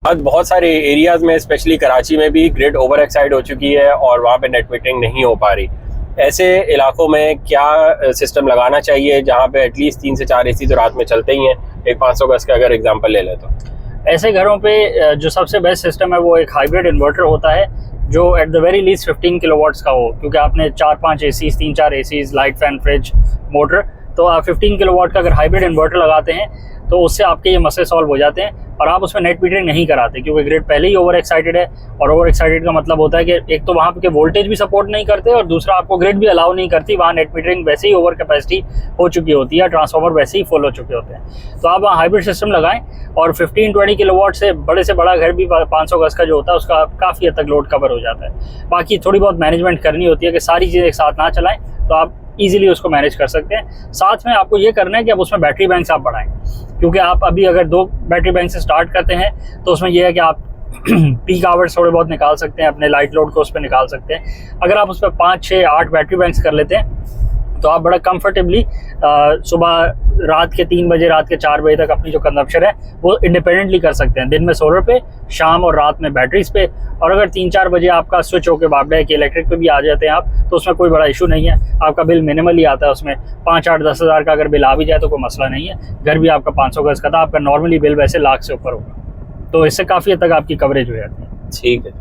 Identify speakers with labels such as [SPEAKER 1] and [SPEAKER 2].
[SPEAKER 1] आज बहुत सारे एरियाज में स्पेशली कराची में भी ग्रिड ओवर एक्साइड हो चुकी है और वहाँ पे नेट मीटरिंग नहीं हो पा रही। ऐसे इलाकों में क्या सिस्टम लगाना चाहिए जहाँ पे एटलीस्ट 3 से 4 एसी तो रात में चलते ही हैं? एक 500 गज का अगर एग्जांपल ले लें तो
[SPEAKER 2] ऐसे घरों पे जो सबसे बेस्ट सिस्टम है वो एक हाइब्रिड इन्वर्टर होता है जो at the very least 15 kilowatts का हो, क्योंकि आपने 4-5 ACs, 3-4 ACs, light fan, fridge, motor, तो आप 15 किलोवाट का अगर हाइब्रिड इन्वर्टर लगाते हैं तो उससे आपके ये मसले सॉल्व हो जाते हैं और आप उसमें नेट मीटरिंग नहीं कराते, क्योंकि ग्रिड पहले ही ओवर एक्साइटेड है। और ओवर एक्साइटेड का मतलब होता है कि एक तो वहाँ पे वोल्टेज भी सपोर्ट नहीं करते और दूसरा आपको ग्रिड भी अलाउ नहीं करती, वहाँ नेट मीटरिंग वैसे ही ओवर कैपेसिटी हो चुकी होती है, ट्रांसफार्मर वैसे ही फुल हो चुके होते हैं। तो आप वहाँ हाइब्रिड सिस्टम लगाएं और 15-20 किलोवाट से बड़ा घर भी 500 गज का जो होता है उसका काफ़ी हद तक लोड कवर हो जाता है। बाकी थोड़ी बहुत मैनेजमेंट करनी होती है कि सारी चीज़ें एक साथ ना चलाएं, तो आप इजीली उसको मैनेज कर सकते हैं। साथ में आपको ये करना है कि अब उसमें बैटरी बैंक्स आप बढ़ाएं, क्योंकि आप अभी अगर 2 बैटरी बैंक से स्टार्ट करते हैं तो उसमें यह है कि आप पीक आवर्स थोड़े बहुत निकाल सकते हैं, अपने लाइट लोड को उस पर निकाल सकते हैं। अगर आप उस पर 5, 6, 8 बैटरी बैंक्स कर लेते हैं तो आप बड़ा कंफर्टेबली सुबह रात के 3 बजे, रात के 4 बजे तक अपनी जो कंजम्पशन है वो इंडिपेंडेंटली कर सकते हैं। दिन में सोलर पे, शाम और रात में बैटरीज पे। और अगर 3-4 बजे आपका स्विच होकर बाप है कि इलेक्ट्रिक पे भी आ जाते हैं आप, तो उसमें कोई बड़ा इशू नहीं है। आपका बिल मिनिमल ही आता है, उसमें 5, 8, 10 हज़ार का अगर बिल आ भी जाए तो कोई मसला नहीं है। घर भी आपका 500 गज का था, आपका नॉर्मली बिल वैसे लाख से ऊपर होगा, तो इससे काफ़ी हद तक आपकी कवरेज हो जाती है।
[SPEAKER 1] ठीक है।